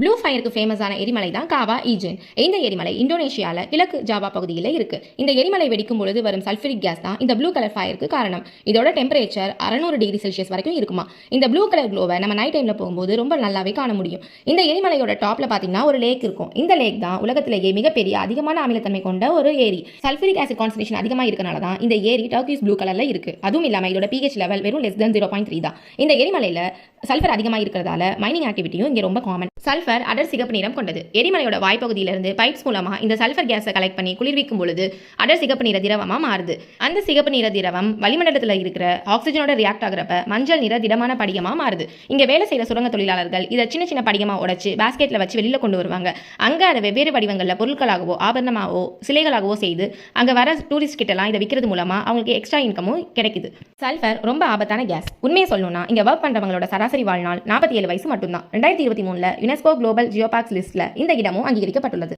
Blue ஃபயருக்கு ஃபேமஸான எரிமலை தான் காவா ஈஜென். இந்த எரிமலை இந்தோனேஷியாவில் கிழக்கு ஜாவா பகுதியில் இருக்கு. இந்த எரிமலை வெடிக்கும் பொழுது வரும் சல்ஃபரிக் கேஸ் தான் இந்த ப்ளூ கலர் ஃபயருக்கு காரணம். இதோட டெம்பரேச்சர் 600 டிகிரி செல்சியஸ் வரைக்கும் இருக்குமா. இந்த ப்ளூ கலர் க்ளோவை நம்ம நைட் டைம்ல போகும்போது ரொம்ப நல்லாவே காண முடியும். இந்த எரிமலையோட டாப்ல பாத்தீங்கன்னா ஒரு லேக் இருக்கும். இந்த லேக் தான் உலகத்திலேயே மிகப்பெரிய அதிகமான அமிலத்தன்மை கொண்ட ஒரு ஏரி. சல்ஃபரிக் ஆசிட் கான்சன்ட்ரேஷன் அதிகமாக இருக்கனால தான் இந்த ஏரி டர்க்கிஷ் ப்ளூ கலர்ல இருக்கு. அதுவும் இல்லாம இதோட pH லெவல் வெறும் less than 0.3 தான். இந்த எரிமலையில சல்ஃபர் அதிகமாக இருக்கிறதால மைனிங் ஆக்டிவிட்டியும் இங்கே ரொம்ப காமன். சல்ஃபர் அடர் சிகப்பு நிறம் கொண்டது. எரிமலையோட வாய்ப்பகுதியிலிருந்து பைப்ஸ் மூலமா இந்த சல்ஃபர் கேஸை கலெக்ட் பண்ணி குளிர்விக்கும் பொழுது அடர் சிகப்பு நிற திரவமா மாறுது. அந்த சிகப்பு நிற திரவம் வளிமண்டலத்தில் இருக்கிற ஆக்சிஜனோட ரியாக்ட் ஆகிறப்ப மஞ்சள் நிற திடமான படிகமா மாறுது. இங்க வேலை செய்யற சுரங்க தொழிலாளர்கள் இதை சின்ன சின்ன படிகமா உடைச்சு பாஸ்கெட்ல வச்சு வெளியில கொண்டு வருவாங்க. அங்க அதை வெவ்வேறு வடிவங்கள்ல பொருட்களாகவோ ஆபரணமாகவோ சிலைகளாகவோ செய்து அங்க வர டூரிஸ்ட் கிட்ட எல்லாம் இதை விற்கிறது மூலமா அவங்களுக்கு எக்ஸ்ட்ரா இன்கமும் கிடைக்குது. சல்ஃபர் ரொம்ப ஆபத்தான கேஸ். உண்மையை சொல்லணும்னா இங்க ஒர்க் பண்றவங்களோட சராசரி வாழ்நாள் 47 வயசு மட்டும்தான். 2023 யுனெஸ்கோ குளோபல் ஜியோபார்க்ஸ் லிஸ்ட்ல இந்த இடமும் அங்கீகரிக்கப்பட்டுள்ளது.